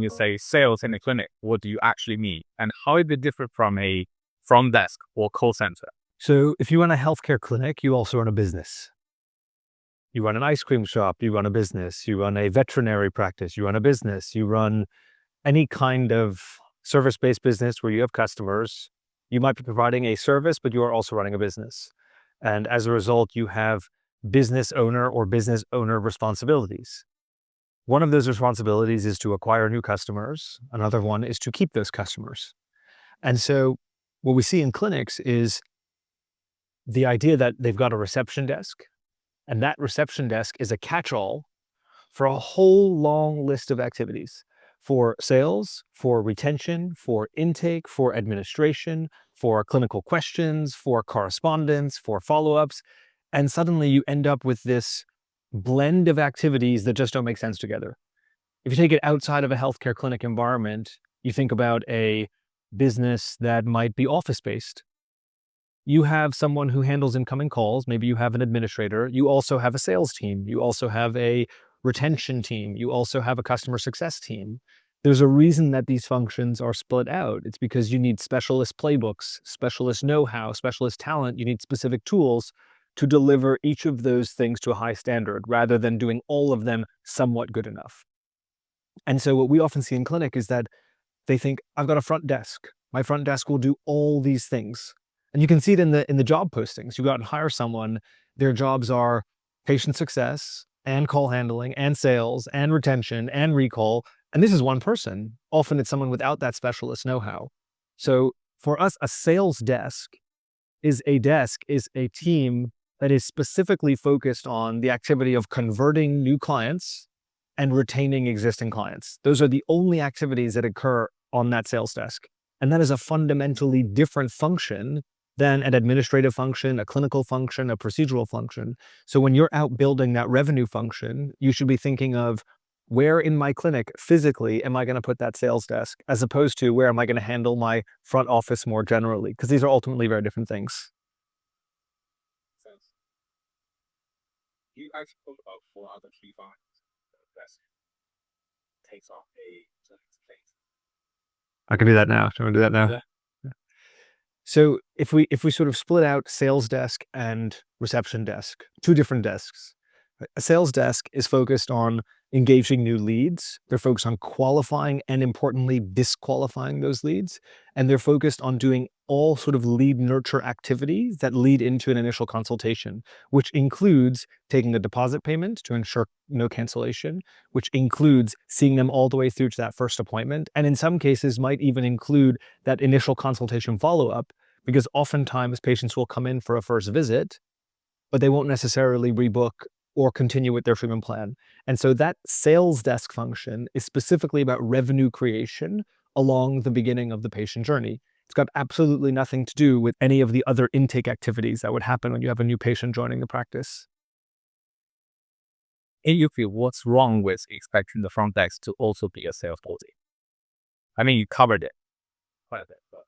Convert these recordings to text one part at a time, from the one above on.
when you say sales in a clinic, what do you actually mean? And how is it different from a front desk or call center? So if you run a healthcare clinic, you also run a business. You run an ice cream shop, you run a business. You run a veterinary practice, you run a business. You run any kind of service-based business where you have customers. You might be providing a service, but you are also running a business. And as a result, you have business owner or business owner responsibilities. One of those responsibilities is to acquire new customers. Another one is to keep those customers. And so what we see in clinics is the idea that they've got a reception desk, and that reception desk is a catch-all for a whole long list of activities: for sales, for retention, for intake, for administration, for clinical questions, for correspondence, for follow-ups. And suddenly you end up with this blend of activities that just don't make sense together. If you take it outside of a healthcare clinic environment, you think about a business that might be office-based. You have someone who handles incoming calls. Maybe you have an administrator. You also have a sales team. You also have a retention team. You also have a customer success team. There's a reason that these functions are split out. It's because you need specialist playbooks, specialist know-how, specialist talent. You need specific tools to deliver each of those things to a high standard, rather than doing all of them somewhat good enough. And so what we often see in clinic is that they think, I've got a front desk. My front desk will do all these things. And you can see it in the job postings. You go out and hire someone, their jobs are patient success and call handling and sales and retention and recall. And this is one person. Often it's someone without that specialist know-how. So for us, a sales desk is a team that is specifically focused on the activity of converting new clients and retaining existing clients. Those are the only activities that occur on that sales desk. And that is a fundamentally different function than an administrative function, a clinical function, a procedural function. So when you're out building that revenue function, you should be thinking of, where in my clinic physically am I going to put that sales desk, as opposed to where am I going to handle my front office more generally? Because these are ultimately very different things. You actually talk about 4 other key factors that takes off a place. I can do that now. Do you want to do that now? Yeah. So if we sort of split out sales desk and reception desk, two different desks. A sales desk is focused on engaging new leads. They're focused on qualifying and, importantly, disqualifying those leads. And they're focused on doing all sort of lead nurture activities that lead into an initial consultation, which includes taking a deposit payment to ensure no cancellation, which includes seeing them all the way through to that first appointment. And in some cases might even include that initial consultation follow-up, because oftentimes patients will come in for a first visit, but they won't necessarily rebook or continue with their treatment plan. And so that sales desk function is specifically about revenue creation along the beginning of the patient journey. It's got absolutely nothing to do with any of the other intake activities that would happen when you have a new patient joining the practice. In your view, what's wrong with expecting the front desk to also be a sales body? I mean, you covered it quite a bit, but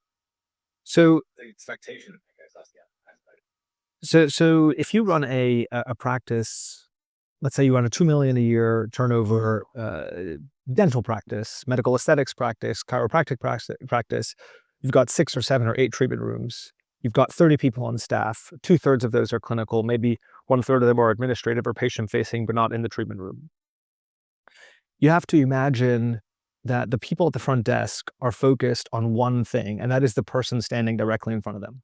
So the expectation, I guess, that's the aspect. So if you run a practice, let's say you run a 2 million a year turnover dental practice, medical aesthetics practice, chiropractic practice, you've got 6 or 7 or 8 treatment rooms. You've got 30 people on staff. 2/3 of those are clinical. Maybe 1/3 of them are administrative or patient facing, but not in the treatment room. You have to imagine that the people at the front desk are focused on one thing, and that is the person standing directly in front of them.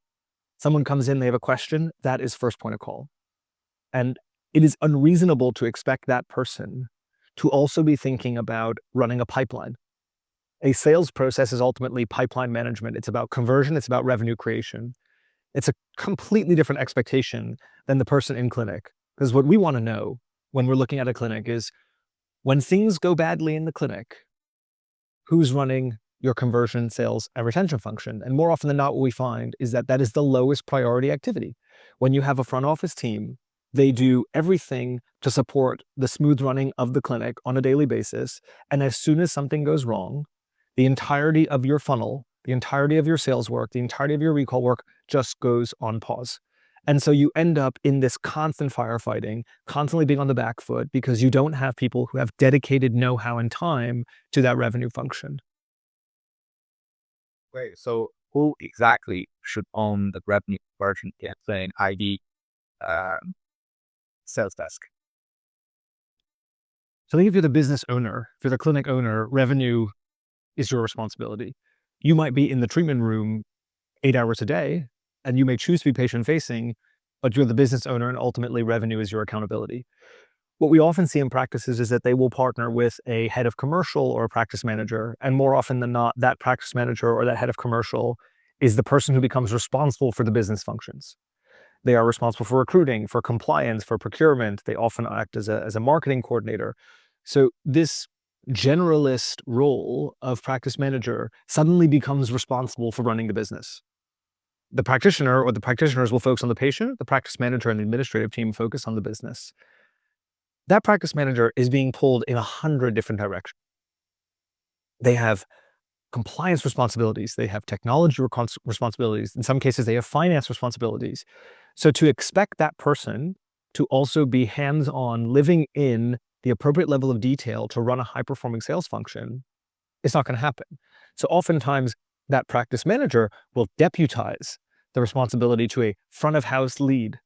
Someone comes in, they have a question, that is first point of call. And it is unreasonable to expect that person to also be thinking about running a pipeline. A sales process is ultimately pipeline management. It's about conversion, it's about revenue creation. It's a completely different expectation than the person in clinic. Because what we want to know when we're looking at a clinic is, when things go badly in the clinic, who's running your conversion, sales, and retention function? And more often than not, what we find is that that is the lowest priority activity. When you have a front office team, they do everything to support the smooth running of the clinic on a daily basis. And as soon as something goes wrong, the entirety of your funnel, the entirety of your sales work, the entirety of your recall work just goes on pause. And so you end up in this constant firefighting, constantly being on the back foot because you don't have people who have dedicated know-how and time to that revenue function. Wait, so who exactly should own the revenue conversion campaign, i.e., sales desk? So I think if you're the business owner, if you're the clinic owner, revenue is your responsibility. You might be in the treatment room 8 hours a day, and you may choose to be patient-facing, but you're the business owner, and ultimately revenue is your accountability. What we often see in practices is that they will partner with a head of commercial or a practice manager, and more often than not, that practice manager or that head of commercial is the person who becomes responsible for the business functions. They are responsible for recruiting, for compliance, for procurement. They often act as a marketing coordinator. So this generalist role of practice manager suddenly becomes responsible for running the business. The practitioner or the practitioners will focus on the patient. The practice manager and the administrative team focus on the business. That practice manager is being pulled in 100 different directions. They have compliance responsibilities. They have technology responsibilities. In some cases, they have finance responsibilities. So to expect that person to also be hands-on, living in the appropriate level of detail to run a high-performing sales function, it's not going to happen. So oftentimes, that practice manager will deputize the responsibility to a front-of-house lead.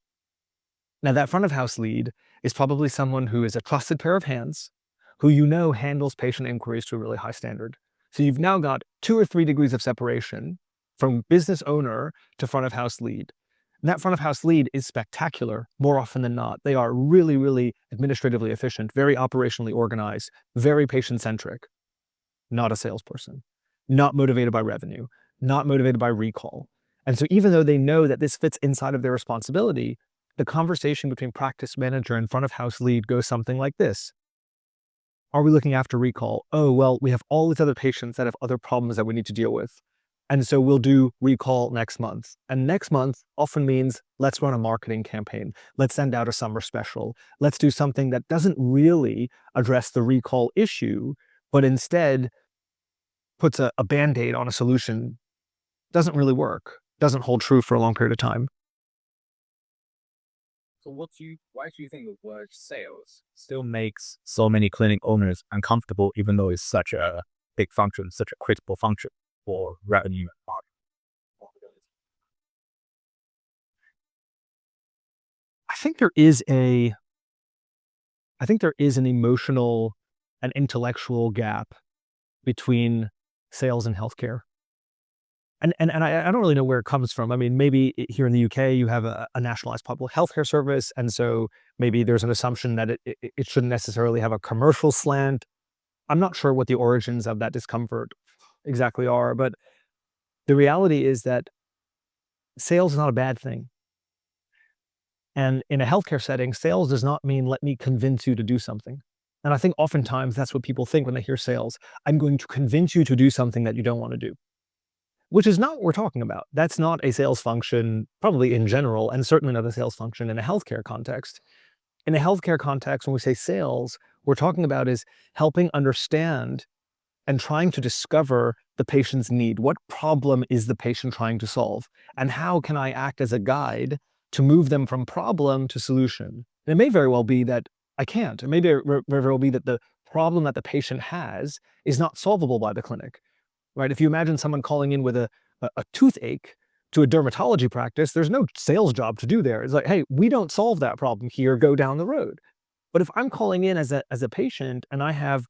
Now, that front-of-house lead is probably someone who is a trusted pair of hands, who you know handles patient inquiries to a really high standard. So you've now got 2 or 3 degrees of separation from business owner to front-of-house lead. And that front-of-house lead is spectacular more often than not. They are really, really administratively efficient, very operationally organized, very patient-centric. Not a salesperson, not motivated by revenue, not motivated by recall. And so even though they know that this fits inside of their responsibility, the conversation between practice manager and front of house lead goes something like this. Are we looking after recall? Oh, well, we have all these other patients that have other problems that we need to deal with. And so we'll do recall next month. And next month often means let's run a marketing campaign. Let's send out a summer special. Let's do something that doesn't really address the recall issue, but instead puts a Band-Aid on a solution. Doesn't really work. Doesn't hold true for a long period of time. So why do you think the word sales still makes so many clinic owners uncomfortable, even though it's such a big function, such a critical function for revenue and margin? I think there is a I think there is an emotional and intellectual gap between sales and healthcare. And I don't really know where it comes from. I mean, maybe here in the UK, you have a nationalized public healthcare service, and so maybe there's an assumption that it shouldn't necessarily have a commercial slant. I'm not sure what the origins of that discomfort exactly are, but the reality is that sales is not a bad thing. And in a healthcare setting, sales does not mean let me convince you to do something. And I think oftentimes that's what people think when they hear sales. I'm going to convince you to do something that you don't want to do. Which is not what we're talking about. That's not a sales function, probably in general, and certainly not a sales function in a healthcare context. In a healthcare context, when we say sales, we're talking about is helping understand and trying to discover the patient's need. What problem is the patient trying to solve? And how can I act as a guide to move them from problem to solution? And it may very well be that I can't. It may very well be that the problem that the patient has is not solvable by the clinic. Right? If you imagine someone calling in with a toothache to a dermatology practice, there's no sales job to do there. It's like, hey, we don't solve that problem here, go down the road. But if I'm calling in as a patient and I have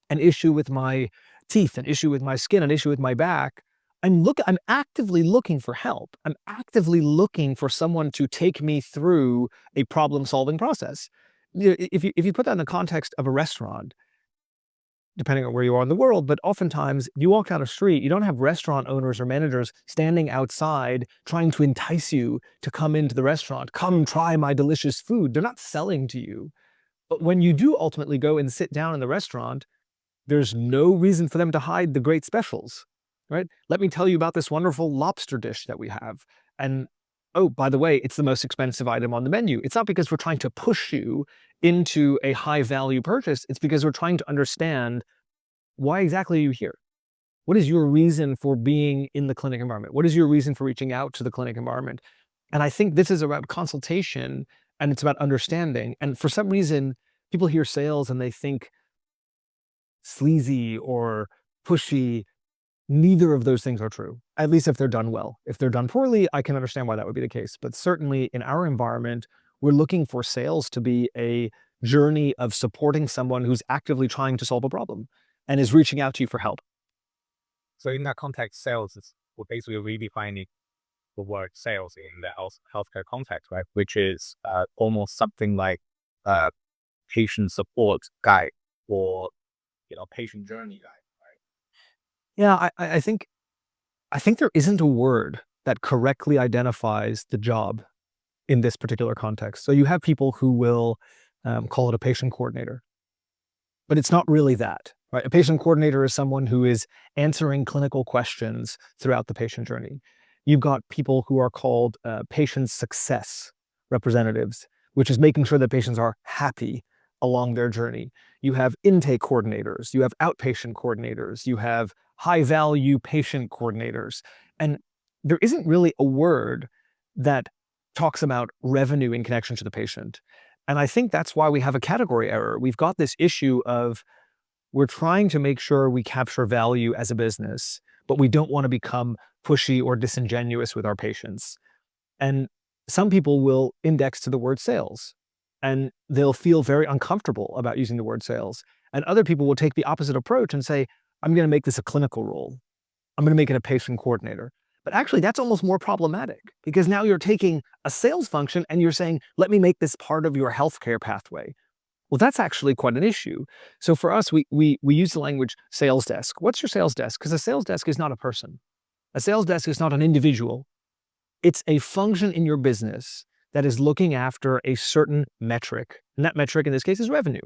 an issue with my teeth, an issue with my skin, an issue with my back, I'm actively looking for help. I'm actively looking for someone to take me through a problem-solving process. If you put that in the context of a restaurant, depending on where you are in the world, but oftentimes you walk down a street, you don't have restaurant owners or managers standing outside trying to entice you to come into the restaurant. Come try my delicious food. They're not selling to you. But when you do ultimately go and sit down in the restaurant, there's no reason for them to hide the great specials, right? Let me tell you about this wonderful lobster dish that we have. And oh, by the way, it's the most expensive item on the menu. It's not because we're trying to push you into a high value purchase. It's because we're trying to understand why exactly are you here? What is your reason for being in the clinic environment? What is your reason for reaching out to the clinic environment? And I think this is about consultation and it's about understanding. And for some reason, people hear sales and they think sleazy or pushy. Neither of those things are true, at least if they're done well. If they're done poorly, I can understand why that would be the case. But certainly in our environment, we're looking for sales to be a journey of supporting someone who's actively trying to solve a problem and is reaching out to you for help. So in that context, sales is we're basically redefining the word sales in the healthcare context, right? Which is almost something like a patient support guide or patient journey guide. Yeah, I think there isn't a word that correctly identifies the job in this particular context. So you have people who will call it a patient coordinator, but it's not really that, right? A patient coordinator is someone who is answering clinical questions throughout the patient journey. You've got people who are called patient success representatives, which is making sure that patients are happy along their journey. You have intake coordinators, you have outpatient coordinators, you have high value patient coordinators. And there isn't really a word that talks about revenue in connection to the patient. And I think that's why we have a category error. We've got this issue of we're trying to make sure we capture value as a business, but we don't want to become pushy or disingenuous with our patients. And some people will index to the word sales and they'll feel very uncomfortable about using the word sales. And other people will take the opposite approach and say, I'm going to make this a clinical role. I'm going to make it a patient coordinator. But actually, that's almost more problematic because now you're taking a sales function and you're saying, let me make this part of your healthcare pathway. Well, that's actually quite an issue. So for us, we use the language sales desk. What's your sales desk? Because a sales desk is not a person. A sales desk is not an individual. It's a function in your business that is looking after a certain metric. And that metric in this case is revenue.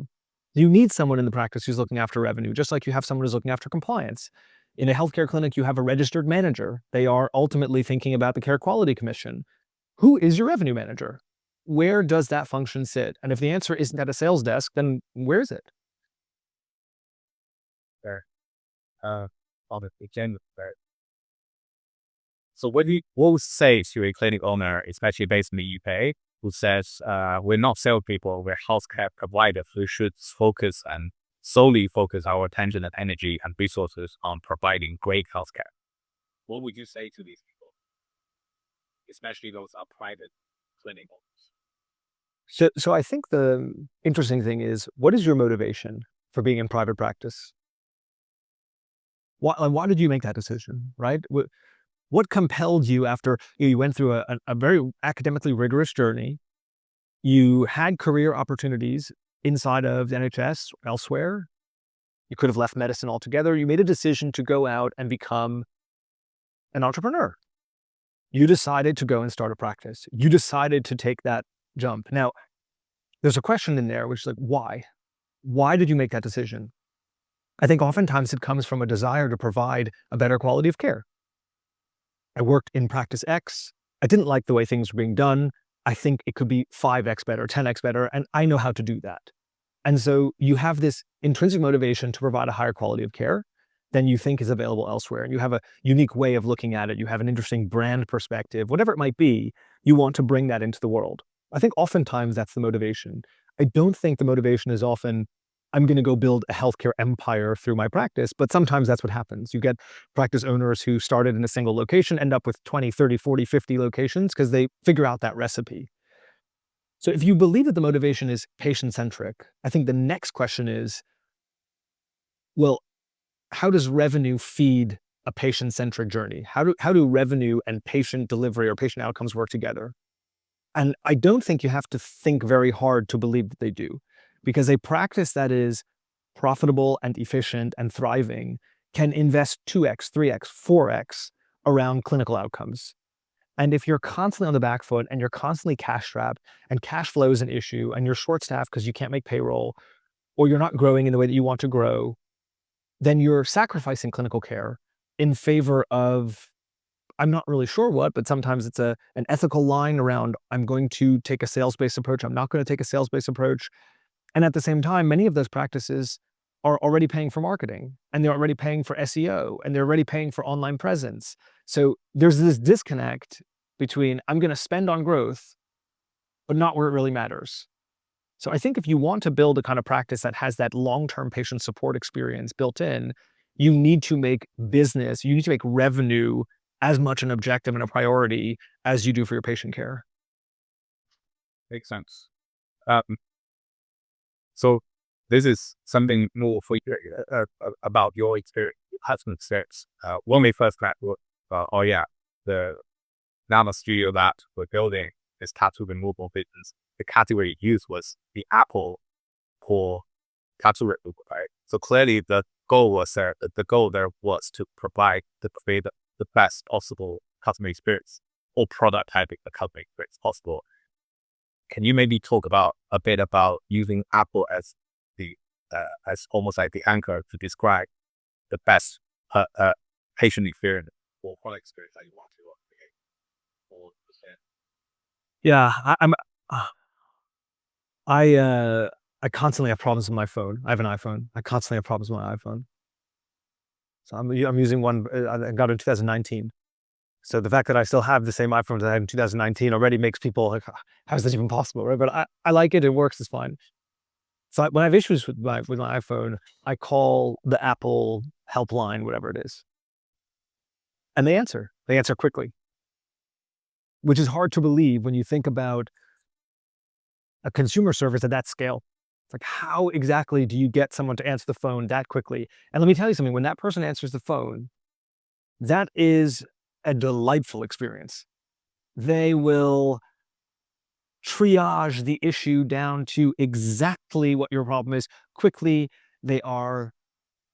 You need someone in the practice who's looking after revenue, just like you have someone who's looking after compliance. In a healthcare clinic, you have a registered manager. They are ultimately thinking about the Care Quality Commission. Who is your revenue manager? Where does that function sit? And if the answer isn't at a sales desk, then where is it? Fair. Obviously, genuine. Fair. So what would you say to a clinic owner, especially based in the UK, who says we're not salespeople, we're healthcare providers. We should solely focus our attention and energy and resources on providing great healthcare. What would you say to these people, especially those are private clinic owners? So I think the interesting thing is, what is your motivation for being in private practice? Why did you make that decision, right? What compelled you after you went through a very academically rigorous journey? You had career opportunities inside of the NHS or elsewhere. You could have left medicine altogether. You made a decision to go out and become an entrepreneur. You decided to go and start a practice. You decided to take that jump. Now, there's a question in there, which is like, why? Why did you make that decision? I think oftentimes it comes from a desire to provide a better quality of care. I worked in practice X. I didn't like the way things were being done. I think it could be 5x better, 10x better, and I know how to do that. And so you have this intrinsic motivation to provide a higher quality of care than you think is available elsewhere. And you have a unique way of looking at it. You have an interesting brand perspective, whatever it might be, you want to bring that into the world. I think oftentimes that's the motivation. I don't think the motivation is often, I'm going to go build a healthcare empire through my practice, but sometimes that's what happens. You get practice owners who started in a single location, end up with 20, 30, 40, 50 locations because they figure out that recipe. So if you believe that the motivation is patient-centric, I think the next question is, well, how does revenue feed a patient-centric journey? How do revenue and patient delivery or patient outcomes work together? And I don't think you have to think very hard to believe that they do, because a practice that is profitable and efficient and thriving can invest 2x, 3x, 4x around clinical outcomes. And if you're constantly on the back foot and you're constantly cash strapped and cash flow is an issue and you're short staffed because you can't make payroll or you're not growing in the way that you want to grow, then you're sacrificing clinical care in favor of, I'm not really sure what, but sometimes it's an ethical line around, I'm going to take a sales-based approach, I'm not going to take a sales-based approach. And at the same time, many of those practices are already paying for marketing and they're already paying for SEO and they're already paying for online presence. So there's this disconnect between I'm going to spend on growth, but not where it really matters. So I think if you want to build a kind of practice that has that long-term patient support experience built in, you need to make business, you need to make revenue as much an objective and a priority as you do for your patient care. Makes sense. So this is something more for you about your experience, husband experience. When we first met, the nano studio that we're building is tattoo removal business. The category used was the Apple for tattoo removal, right? So clearly the goal there was to provide the best possible customer experience or prototyping the customer experience possible. Can you maybe talk a bit about using Apple as as almost like the anchor to describe the best patient experience or product experience that you want to create or present? Yeah, I constantly have problems with my phone. I have an iPhone. I constantly have problems with my iPhone. So I'm using one I got in 2019. So the fact that I still have the same iPhone that I had in 2019 already makes people like, how is that even possible, right? But I like it. It works. It's fine. So when I have issues with my iPhone, I call the Apple helpline, whatever it is, and they answer. They answer quickly, which is hard to believe when you think about a consumer service at that scale. It's like, how exactly do you get someone to answer the phone that quickly? And let me tell you something, when that person answers the phone, that is a delightful experience. They will triage the issue down to exactly what your problem is quickly. They are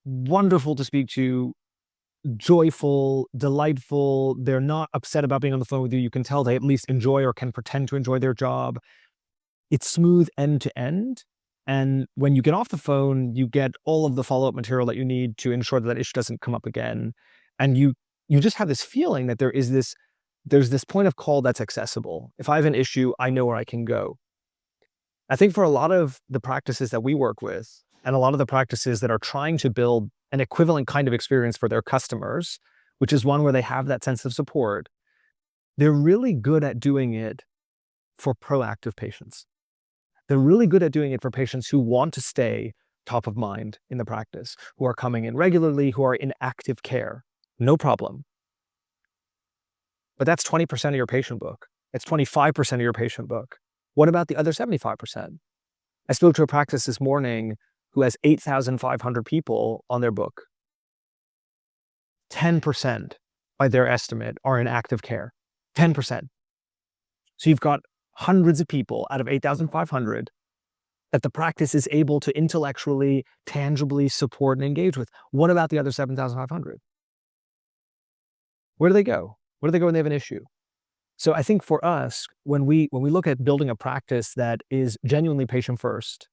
wonderful to speak to, joyful, delightful. They're not upset about being on the phone with you. You can tell they at least enjoy or can pretend to enjoy their job. It's smooth end to end. And when you get off the phone, you get all of the follow-up material that you need to ensure that issue doesn't come up again. And you just have this feeling that there's this point of call that's accessible. If I have an issue, I know where I can go. I think for a lot of the practices that we work with, and a lot of the practices that are trying to build an equivalent kind of experience for their customers, which is one where they have that sense of support, they're really good at doing it for proactive patients. They're really good at doing it for patients who want to stay top of mind in the practice, who are coming in regularly, who are in active care. No problem. But that's 20% of your patient book. It's 25% of your patient book. What about the other 75%? I spoke to a practice this morning who has 8,500 people on their book. 10%, by their estimate, are in active care. 10%. So you've got hundreds of people out of 8,500 that the practice is able to intellectually, tangibly support and engage with. What about the other 7,500? Where do they go? Where do they go when they have an issue? So I think for us, when we look at building a practice that is genuinely patient first,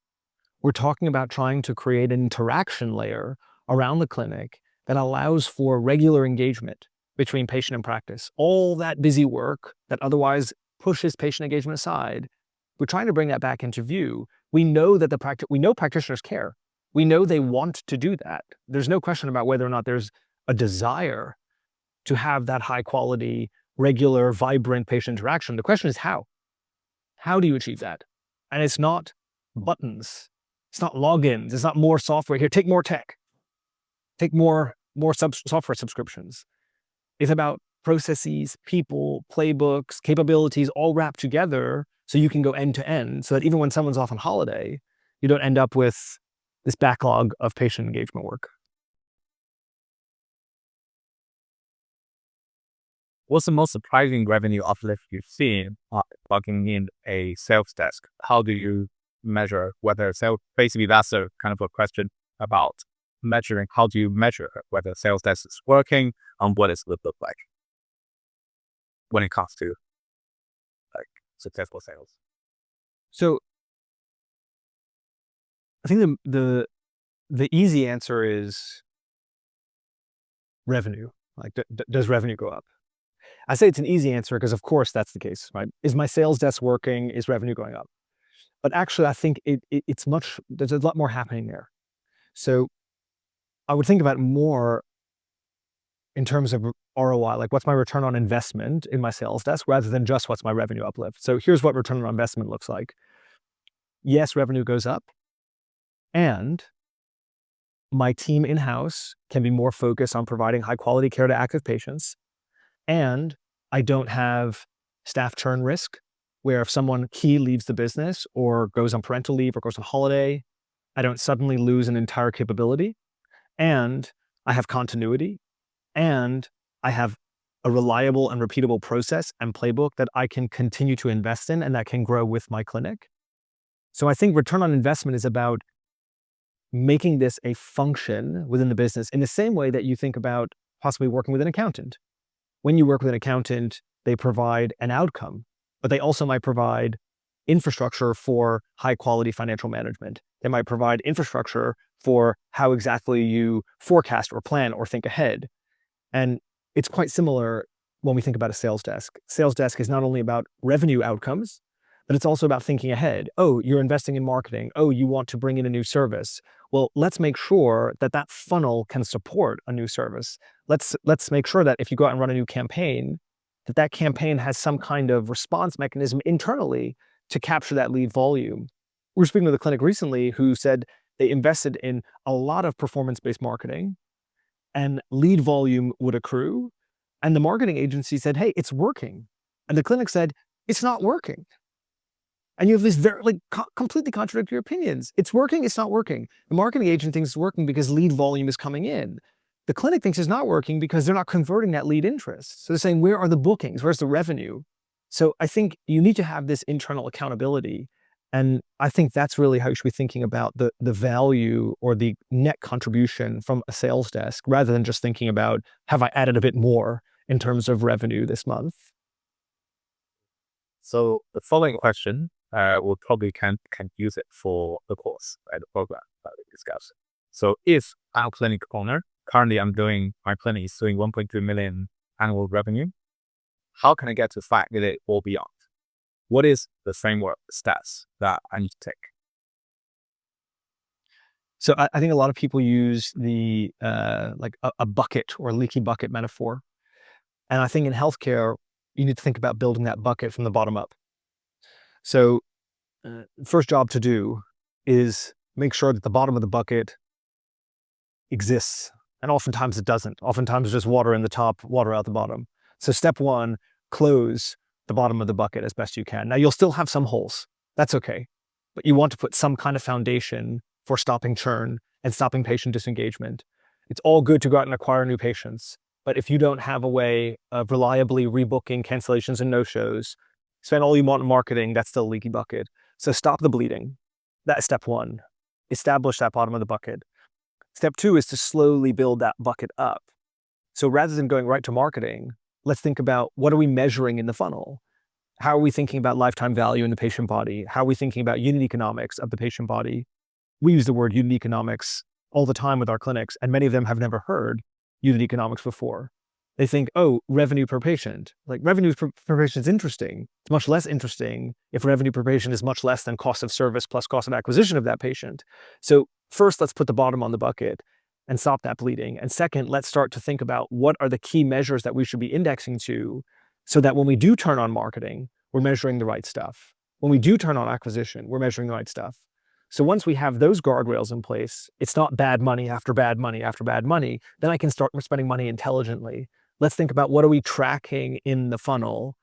we're talking about trying to create an interaction layer around the clinic that allows for regular engagement between patient and practice. All that busy work that otherwise pushes patient engagement aside, we're trying to bring that back into view. We know that we know practitioners care. We know they want to do that. There's no question about whether or not there's a desire to have that high quality, regular, vibrant patient interaction. The question is how? How do you achieve that? And it's not buttons. It's not logins. It's not more software. Here, take more tech. Take more software subscriptions. It's about processes, people, playbooks, capabilities all wrapped together so you can go end to end, so that even when someone's off on holiday, you don't end up with this backlog of patient engagement work. What's the most surprising revenue uplift you've seen plugging in a sales desk? How do you measure whether basically that's a kind of a question about measuring. How do you measure whether sales desk is working and what does it look like when it comes to like successful sales? So I think the easy answer is revenue. Like, does revenue go up? I say it's an easy answer because, of course, that's the case, right? Is my sales desk working? Is revenue going up? But actually, I think there's a lot more happening there. So I would think about more in terms of ROI, like what's my return on investment in my sales desk rather than just what's my revenue uplift. So here's what return on investment looks like. Yes, revenue goes up, and my team in-house can be more focused on providing high quality care to active patients, and I don't have staff churn risk, where if someone key leaves the business or goes on parental leave or goes on holiday, I don't suddenly lose an entire capability, and I have continuity, and I have a reliable and repeatable process and playbook that I can continue to invest in and that can grow with my clinic. So I think return on investment is about making this a function within the business in the same way that you think about possibly working with an accountant. When you work with an accountant, they provide an outcome, but they also might provide infrastructure for high quality financial management. They might provide infrastructure for how exactly you forecast or plan or think ahead. And it's quite similar when we think about a sales desk. Sales desk is not only about revenue outcomes, but it's also about thinking ahead. Oh, you're investing in marketing. Oh, you want to bring in a new service. Well, let's make sure that that funnel can support a new service. Let's make sure that if you go out and run a new campaign, that that campaign has some kind of response mechanism internally to capture that lead volume. We were speaking with a clinic recently who said they invested in a lot of performance-based marketing and lead volume would accrue. And the marketing agency said, hey, it's working. And the clinic said, it's not working. And you have these very completely contradictory opinions. It's working, it's not working. The marketing agent thinks it's working because lead volume is coming in. The clinic thinks it's not working because they're not converting that lead interest. So they're saying, where are the bookings? Where's the revenue? So I think you need to have this internal accountability. And I think that's really how you should be thinking about the value or the net contribution from a sales desk, rather than just thinking about, have I added a bit more in terms of revenue this month? So the following question, we'll probably can use it for the course, right, the program that we discussed. So if I'm a clinic owner, currently my clinic is doing 1.2 million annual revenue. How can I get to 5 million or beyond? What is the framework, stats that I need to take? So I think a lot of people use the like a bucket or leaky bucket metaphor. And I think in healthcare, you need to think about building that bucket from the bottom up. So first job to do is make sure that the bottom of the bucket exists. And oftentimes it doesn't. Oftentimes it's just water in the top, water out the bottom. So step one, close the bottom of the bucket as best you can. Now you'll still have some holes. That's okay. But you want to put some kind of foundation for stopping churn and stopping patient disengagement. It's all good to go out and acquire new patients, but if you don't have a way of reliably rebooking cancellations and no-shows, spend all you want in marketing, that's still a leaky bucket. So stop the bleeding. That's step one. Establish that bottom of the bucket. Step two is to slowly build that bucket up. So rather than going right to marketing, let's think about, what are we measuring in the funnel? How are we thinking about lifetime value in the patient body? How are we thinking about unit economics of the patient body? We use the word unit economics all the time with our clinics, and many of them have never heard unit economics before. They think, oh, revenue per patient. Like, revenue per patient is interesting. It's much less interesting if revenue per patient is much less than cost of service plus cost of acquisition of that patient. So first, let's put the bottom on the bucket and stop that bleeding. And second, let's start to think about what are the key measures that we should be indexing to, so that when we do turn on marketing, we're measuring the right stuff. When we do turn on acquisition, we're measuring the right stuff. So once we have those guardrails in place, it's not bad money after bad money after bad money, then I can start spending money intelligently. Let's think about, what are we tracking in the funnel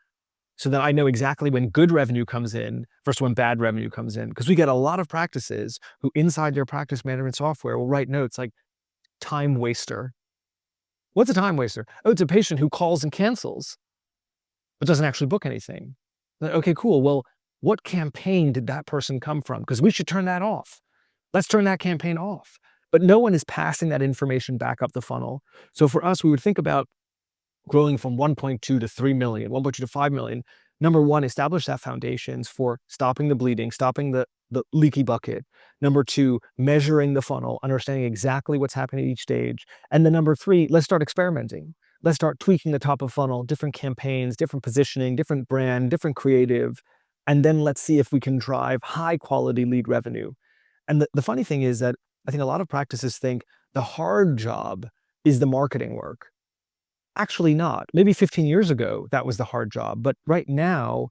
so that I know exactly when good revenue comes in versus when bad revenue comes in. Because we get a lot of practices who inside their practice management software will write notes like, time waster. What's a time waster? Oh, it's a patient who calls and cancels, but doesn't actually book anything. Okay, cool. Well, what campaign did that person come from? Because we should turn that off. Let's turn that campaign off. But no one is passing that information back up the funnel. So for us, we would think about growing from 1.2 to 3 million, 1.2 to 5 million. Number one, establish that foundations for stopping the bleeding, stopping the leaky bucket. Number two, measuring the funnel, understanding exactly what's happening at each stage. And then number three, let's start experimenting. Let's start tweaking the top of funnel, different campaigns, different positioning, different brand, different creative. And then let's see if we can drive high quality lead revenue. And the funny thing is that I think a lot of practices think the hard job is the marketing work. Actually not. Maybe 15 years ago, that was the hard job. But right now,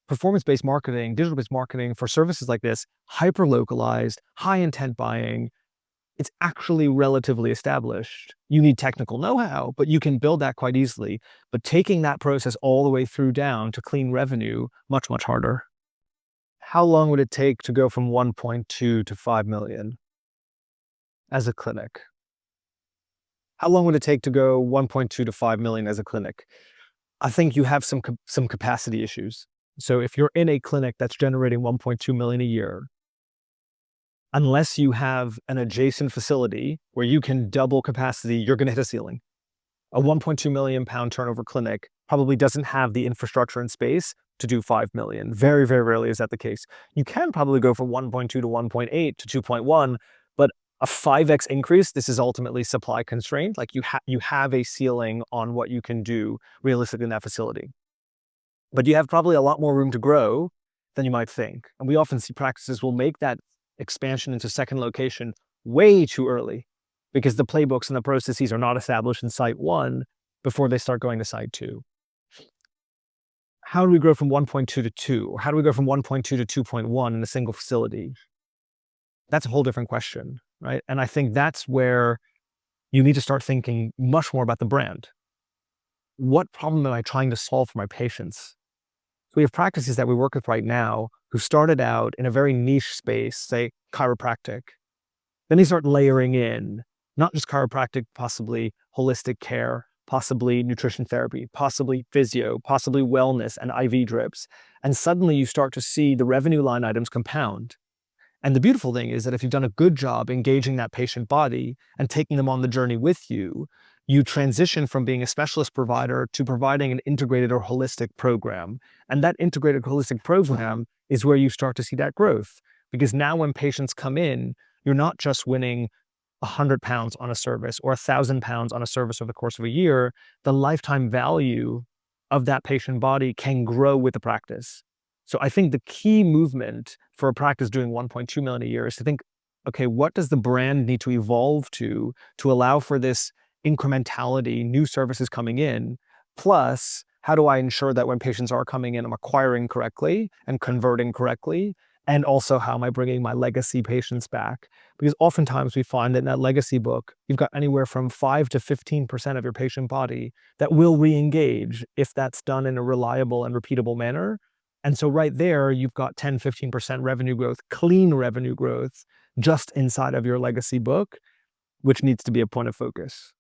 performance-based marketing, digital-based marketing for services like this, hyper-localized, high-intent buying, it's actually relatively established. You need technical know-how, but you can build that quite easily. But taking that process all the way through down to clean revenue, much, much harder. How long would it take to go from 1.2 to 5 million as a clinic? How long would it take to go 1.2 to 5 million as a clinic? I think you have some capacity issues. So if you're in a clinic that's generating 1.2 million a year, unless you have an adjacent facility where you can double capacity, you're going to hit a ceiling. A 1.2 million pound turnover clinic probably doesn't have the infrastructure and space to do 5 million. Very, very rarely is that the case. You can probably go from 1.2 to 1.8 to 2.1, but a 5x increase, this is ultimately supply constrained. Like you have a ceiling on what you can do realistically in that facility. But you have probably a lot more room to grow than you might think. And we often see practices will make that expansion into second location way too early because the playbooks and the processes are not established in site 1 before they start going to site 2. How do we grow from 1.2 to 2? Or how do we go from 1.2 to 2.1 in a single facility? That's a whole different question, right? And I think that's where you need to start thinking much more about the brand. What problem am I trying to solve for my patients? So we have practices that we work with right now who started out in a very niche space, say chiropractic. Then they start layering in not just chiropractic, possibly holistic care, possibly nutrition therapy, possibly physio, possibly wellness and IV drips. And suddenly you start to see the revenue line items compound. And the beautiful thing is that if you've done a good job engaging that patient body and taking them on the journey with you, you transition from being a specialist provider to providing an integrated or holistic program. And that integrated holistic program is where you start to see that growth. Because now when patients come in, you're not just winning 100 pounds on a service or 1,000 pounds on a service over the course of a year. The lifetime value of that patient body can grow with the practice. So I think the key movement for a practice doing 1.2 million a year is to think, okay, what does the brand need to evolve to allow for this incrementality, new services coming in, plus how do I ensure that when patients are coming in, I'm acquiring correctly and converting correctly, and also how am I bringing my legacy patients back? Because oftentimes we find that in that legacy book, you've got anywhere from 5 to 15% of your patient body that will re-engage if that's done in a reliable and repeatable manner. And so right there, you've got 10, 15% revenue growth, clean revenue growth, just inside of your legacy book, which needs to be a point of focus.